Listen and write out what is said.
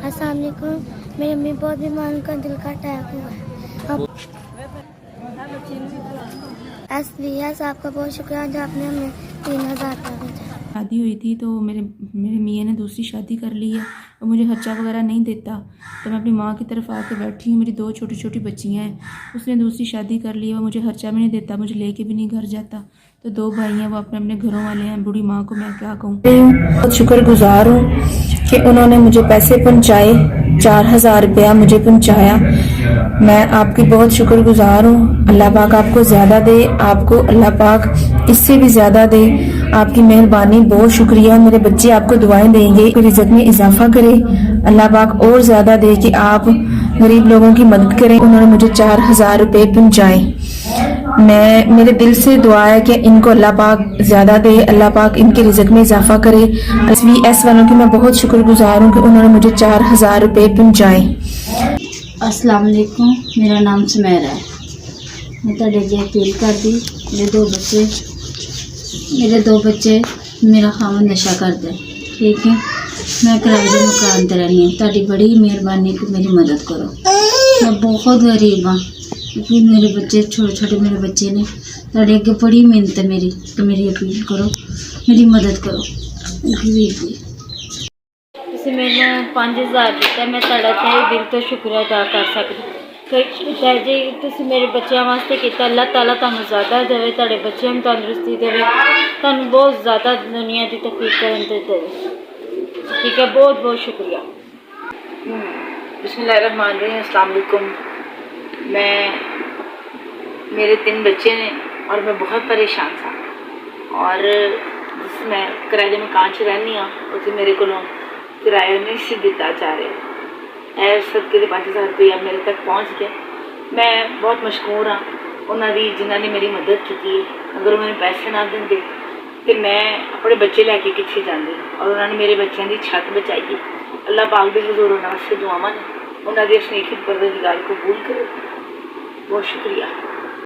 अस्सलाम वालेकुम। मेरी अम्मी बहुत बीमार, उनका दिल का अटैक हुआ है। एसबीएस आपका बहुत शुक्रिया जो आपने हमें 3000 रुपया भेजा। शादी हुई थी तो मेरे मियाँ ने दूसरी शादी कर ली है और मुझे खर्चा वगैरह नहीं देता, तो मैं अपनी माँ की तरफ आके बैठी हूँ। मेरी 2 छोटी छोटी बच्चियाँ हैं, उसने दूसरी शादी कर ली है, वो मुझे खर्चा भी नहीं देता, मुझे लेके भी नहीं घर जाता। तो 2 भाई हैं, वो अपने अपने घरों वाले हैं। बूढ़ी माँ को मैं क्या कहूँ। बहुत शुक्रगुजार हूँ कि उन्होंने मुझे पैसे पहुँचाए, 4000 रुपया मुझे पहुँचाया। मैं आपकी बहुत शुक्रगुजार हूँ। अल्लाह पाक आपको ज़्यादा दे, आपको अल्लाह पाक इससे भी ज़्यादा दे। आपकी मेहरबानी, बहुत शुक्रिया। मेरे बच्चे आपको दुआएं देंगे, रिज़्क़ में इजाफा करे, अल्लाह पाक और ज़्यादा दे कि आप गरीब लोगों की मदद करें। उन्होंने मुझे 4000 रुपये पहुँचाए। मेरे दिल से दुआ है कि इनको अल्लाह पाक ज़्यादा दे, अल्लाह पाक इनके रिज़्क़ में इजाफा करे। एसबीएस वालों की मैं बहुत शुक्रगुजार हूँ कि उन्होंने मुझे 4000 रुपये पहुँचाए। अस्सलाम वालेकुम, मेरा नाम सुमेरा है। मैं तुहाडे अगे अपील करदी, मेरे दो बच्चे मेरा खामन नशा करता है, ठीक है। मैं किराए के मकान ते रहनी है। तुहाडी बड़ी मेहरबानी कि मेरी मदद करो। मैं बहुत गरीब हाँ, क्योंकि मेरे बच्चे छोटे छोटे मेरे बच्चे ने। तुहाडे अगे बड़ी मिन्नत है मेरी कि मेरी अपील करो, मेरी मदद करो। तुसीं मैनूं 5000 दिता, मैं तुहाडा तहे दिल तो शुक्रिया अदा कर सकदी जे तुसीं मेरे बच्चों वास्ते कीता। अल्लाह ताला तुहानूं ज़्यादा देवे, तुहाडे बच्चों नूं तंदुरुस्ती देवे, तुहानूं बहुत ज़्यादा दुनिया की तकलीफ करन ते देवे, ठीक है। बहुत बहुत शुक्रिया। बिस्मिल्लाहिर्रहमानिर्रहीम। अस्सलाम वालेकुम। मेरे 3 बच्चे ने और मैं बहुत परेशान था, और मैं किराए के मकान च रहनी हाँ, उत्थे मेरे को किराया नहीं सी दिता जा रहा है। सदके 5000 रुपया मेरे तक पहुँच गया। मैं बहुत मशकूर हाँ उन्होंने, जिन्होंने मेरी मदद की है। अगर उन्होंने पैसे ना देंगे तो मैं अपने बच्चे लैके कितने जाती, और उन्होंने मेरे बच्चों की छत बचाई है। अल्लाह पाक दे हुजूर उन्होंने वास्ते दुआवां ने, उन्होंने स्नेहित परवरदिगार कबूल करो। बहुत शुक्रिया।